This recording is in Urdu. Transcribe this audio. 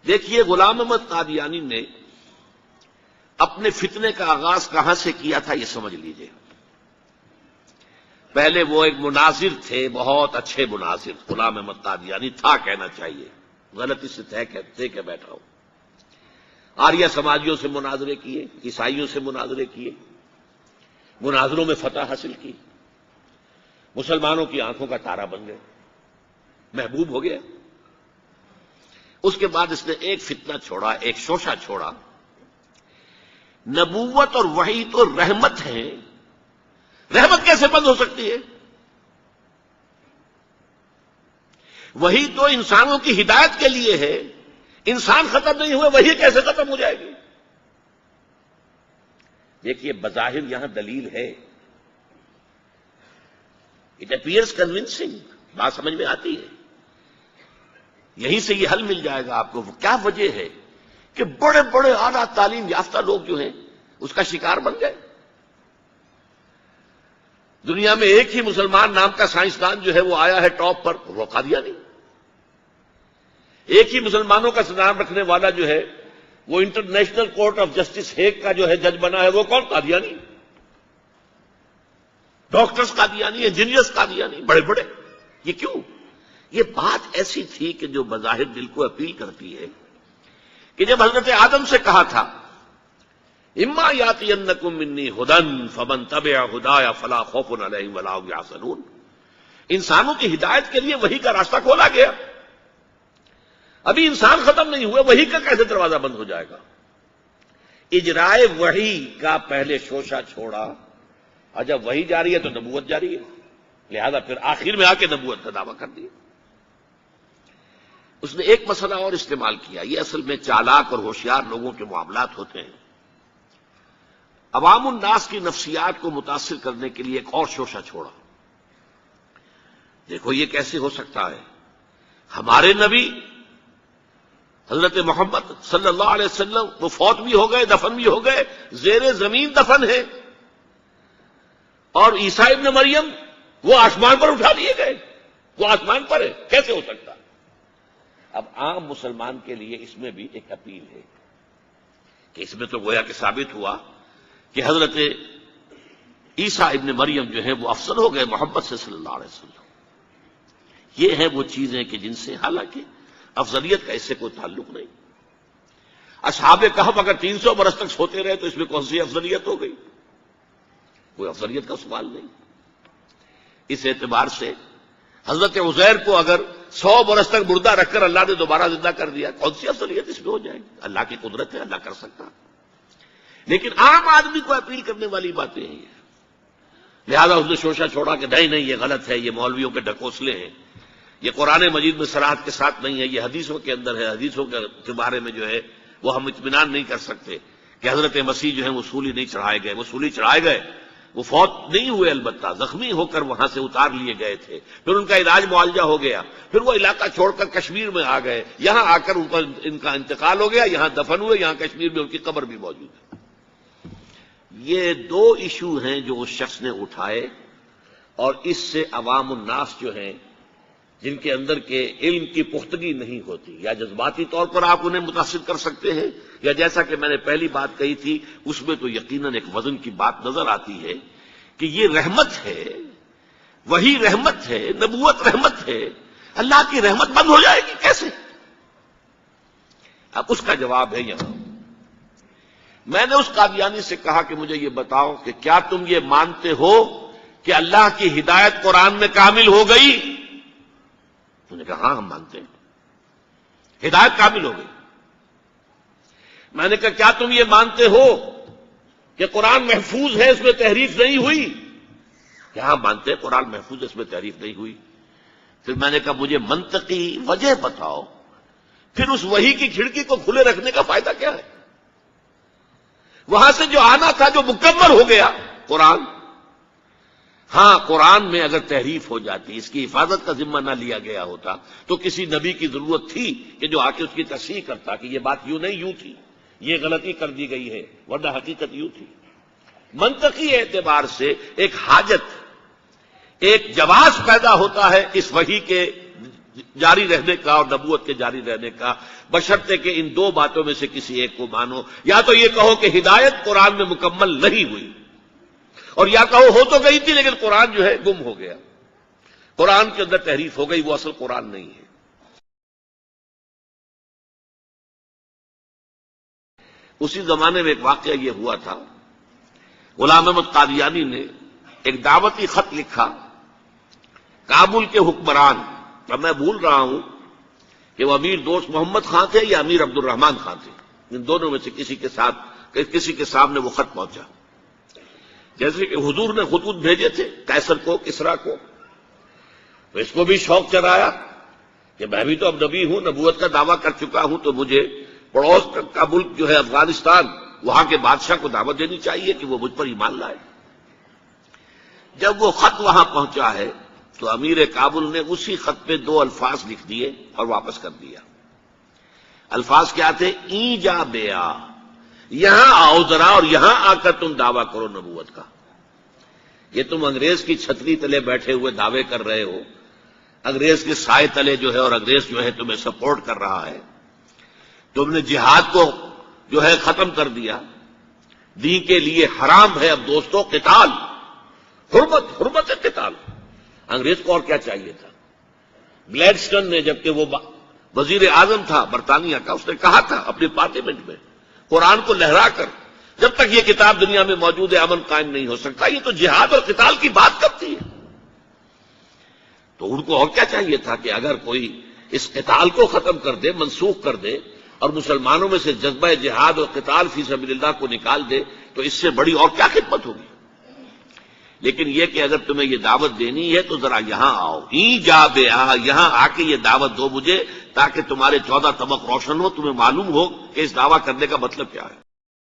دیکھیے غلام احمد قادیانی نے اپنے فتنے کا آغاز کہاں سے کیا تھا یہ سمجھ لیجئے۔ پہلے وہ ایک مناظر تھے، بہت اچھے مناظر، غلام احمد قادیانی تھا کہنا چاہیے، غلطی سے طے کے بیٹھا ہوں۔ آریہ سماجیوں سے مناظرے کیے، عیسائیوں سے مناظرے کیے، مناظروں میں فتح حاصل کی، مسلمانوں کی آنکھوں کا تارا بن گئے، محبوب ہو گیا۔ اس کے بعد اس نے ایک فتنہ چھوڑا، ایک شوشہ چھوڑا، نبوت اور وحی تو رحمت ہے، رحمت کیسے بند ہو سکتی ہے؟ وحی تو انسانوں کی ہدایت کے لیے ہے، انسان ختم نہیں ہوئے وحی کیسے ختم ہو جائے گی؟ دیکھیے بظاہر یہاں دلیل ہے، اٹ اپیئرس کنونسنگ، بات سمجھ میں آتی ہے، یہیں سے یہ حل مل جائے گا آپ کو۔ کیا وجہ ہے کہ بڑے بڑے اعلیٰ تعلیم یافتہ لوگ جو ہیں اس کا شکار بن گئے؟ دنیا میں ایک ہی مسلمان نام کا سائنسدان جو ہے وہ آیا ہے ٹاپ پر، وہ قادیانی۔ ایک ہی مسلمانوں کا نام رکھنے والا جو ہے وہ international court of justice Hague کا جو ہے جج بنا ہے، وہ کون؟ قادیانی۔ ڈاکٹرز قادیانی، انجینئرز قادیانی، بڑے بڑے۔ یہ کیوں؟ یہ بات ایسی تھی کہ جو بظاہر دل کو اپیل کرتی ہے کہ جب حضرت آدم سے کہا تھا اما یاتینکم منی ھدی فمن تبع ھدایا فلا خوف علیہم ولا هم یحزنون، انسانوں کی ہدایت کے لیے وحی کا راستہ کھولا گیا، ابھی انسان ختم نہیں ہوئے، وحی کا کیسے دروازہ بند ہو جائے گا؟ اجرائے وحی کا پہلے شوشہ چھوڑا، اور جب وحی جاری ہے تو نبوت جاری ہے، لہذا پھر آخر میں آ کے نبوت کا دعویٰ کر دیا۔ اس نے ایک مسئلہ اور استعمال کیا، یہ اصل میں چالاک اور ہوشیار لوگوں کے معاملات ہوتے ہیں۔ عوام الناس کی نفسیات کو متاثر کرنے کے لیے ایک اور شوشہ چھوڑا۔ دیکھو یہ کیسے ہو سکتا ہے؟ ہمارے نبی حضرت محمد صلی اللہ علیہ وسلم وہ فوت بھی ہو گئے، دفن بھی ہو گئے، زیر زمین دفن ہے، اور عیسیٰ ابن مریم وہ آسمان پر اٹھا لیے گئے، وہ آسمان پر ہے، کیسے ہو سکتا؟ اب عام مسلمان کے لیے اس میں بھی ایک اپیل ہے کہ اس میں تو گویا کہ ثابت ہوا کہ حضرت عیسیٰ ابن مریم جو ہے وہ افضل ہو گئے محمد سے صلی اللہ علیہ وسلم۔ یہ ہیں وہ چیزیں کہ جن سے حالانکہ افضلیت کا اس سے کوئی تعلق نہیں۔ اصحاب کہف اگر 300 برس تک سوتے رہے تو اس میں کون سی افضلیت ہو گئی؟ کوئی افضلیت کا سوال نہیں۔ اس اعتبار سے حضرت عزیر کو اگر 100 برس تک مردہ رکھ کر اللہ نے دوبارہ زندہ کر دیا، کون سی افضلیت اس میں ہو جائے گی؟ اللہ کی قدرت ہے، اللہ کر سکتا۔ لیکن عام آدمی کو اپیل کرنے والی باتیں ہیں، لہذا اس نے شوشہ چھوڑا کہ نہیں یہ غلط ہے، یہ مولویوں کے ڈھکوسلے ہیں، یہ قرآن مجید میں صراحت کے ساتھ نہیں ہے، یہ حدیثوں کے اندر ہے، حدیثوں کے بارے میں جو ہے وہ ہم اطمینان نہیں کر سکتے کہ حضرت مسیح جو ہے وہ سولی نہیں چڑھائے گئے، وہ سولی چڑھائے گئے، وہ فوت نہیں ہوئے، البتہ زخمی ہو کر وہاں سے اتار لیے گئے تھے، پھر ان کا علاج معالجہ ہو گیا، پھر وہ علاقہ چھوڑ کر کشمیر میں آ گئے، یہاں آ کر ان کا انتقال ہو گیا، یہاں دفن ہوئے، یہاں کشمیر میں ان کی قبر بھی موجود ہے۔ یہ دو ایشو ہیں جو اس شخص نے اٹھائے، اور اس سے عوام الناس جو ہیں جن کے اندر کے علم کی پختگی نہیں ہوتی، یا جذباتی طور پر آپ انہیں متاثر کر سکتے ہیں، یا جیسا کہ میں نے پہلی بات کہی تھی اس میں تو یقیناً ایک وزن کی بات نظر آتی ہے کہ یہ رحمت ہے، وہی رحمت ہے، نبوت رحمت ہے، اللہ کی رحمت بند ہو جائے گی کیسے؟ اب اس کا جواب ہے یہاں۔ میں نے اس قادیانی سے کہا کہ مجھے یہ بتاؤ کہ کیا تم یہ مانتے ہو کہ اللہ کی ہدایت قرآن میں کامل ہو گئی؟ انہوں نے کہا ہاں ہم مانتے ہیں، ہدایت کامل ہو گئی۔ میں نے کہا کیا تم یہ مانتے ہو کہ قرآن محفوظ ہے، اس میں تحریف نہیں ہوئی؟ کہ ہاں مانتے ہیں قرآن محفوظ ہے، اس میں تحریف نہیں ہوئی۔ پھر میں نے کہا مجھے منطقی وجہ بتاؤ، پھر اس وحی کی کھڑکی کو کھلے رکھنے کا فائدہ کیا ہے؟ وہاں سے جو آنا تھا جو مکمل ہو گیا قرآن، ہاں قرآن میں اگر تحریف ہو جاتی، اس کی حفاظت کا ذمہ نہ لیا گیا ہوتا تو کسی نبی کی ضرورت تھی کہ جو آ کے اس کی تصحیح کرتا کہ یہ بات یوں نہیں یوں تھی، یہ غلطی کر دی گئی ہے، ورنہ حقیقت یوں تھی۔ منطقی اعتبار سے ایک حاجت، ایک جواز پیدا ہوتا ہے اس وحی کے جاری رہنے کا اور نبوت کے جاری رہنے کا، بشرطے کہ ان دو باتوں میں سے کسی ایک کو مانو. یا تو یہ کہو کہ ہدایت قرآن میں مکمل نہیں ہوئی، اور یا کہو ہو تو گئی تھی لیکن قرآن جو ہے گم ہو گیا، قرآن کے اندر تحریف ہو گئی، وہ اصل قرآن نہیں ہے. اسی زمانے میں ایک واقعہ یہ ہوا تھا، غلام احمد قادیانی نے ایک دعوتی خط لکھا کابل کے حکمران، اب میں بھول رہا ہوں کہ وہ امیر دوست محمد خان تھے یا امیر عبد الرحمان خان تھے، ان دونوں میں سے کسی کے سامنے وہ خط پہنچا. جیسے کہ حضور نے خطوط بھیجے تھے قیصر کو، کسریٰ کو، تو اس کو بھی شوق چڑھایا کہ میں بھی تو اب نبی ہوں، نبوت کا دعویٰ کر چکا ہوں، تو مجھے پڑوس کا ملک جو ہے افغانستان، وہاں کے بادشاہ کو دعوت دینی چاہیے کہ وہ مجھ پر ایمان لائے. جب وہ خط وہاں پہنچا ہے تو امیر کابل نے اسی خط پہ 2 الفاظ لکھ دیے اور واپس کر دیا. الفاظ کیا تھے؟ ای جا بیا، یہاں آؤ ذرا اور یہاں آ کر تم دعویٰ کرو نبوت کا. یہ تم انگریز کی چھتری تلے بیٹھے ہوئے دعوے کر رہے ہو، انگریز کے سائے تلے جو ہے، اور انگریز جو ہے تمہیں سپورٹ کر رہا ہے. تم نے جہاد کو جو ہے ختم کر دیا، دین کے لیے حرام ہے اب دوستو قتال، حرمت قتال. انگریز کو اور کیا چاہیے تھا؟ گلیڈسٹن نے، جبکہ وہ وزیر اعظم تھا برطانیہ کا، اس نے کہا تھا اپنے پارلیمنٹ میں قرآن کو لہرا کر، جب تک یہ کتاب دنیا میں موجود ہے امن قائم نہیں ہو سکتا. یہ تو جہاد اور قتال کی بات کرتی ہے. تو ان کو اور کیا چاہیے تھا کہ اگر کوئی اس قتال کو ختم کر دے، منسوخ کر دے، اور مسلمانوں میں سے جذبہ جہاد اور قتال فی سبیل اللہ کو نکال دے، تو اس سے بڑی اور کیا خدمت ہوگی. لیکن یہ کہ اگر تمہیں یہ دعوت دینی ہے تو ذرا یہاں آؤ، ہی جا بے آ، یہاں آ کے یہ دعوت دو مجھے، تاکہ تمہارے 14 طبق روشن ہو، تمہیں معلوم ہو کہ اس دعویٰ کرنے کا مطلب کیا ہے.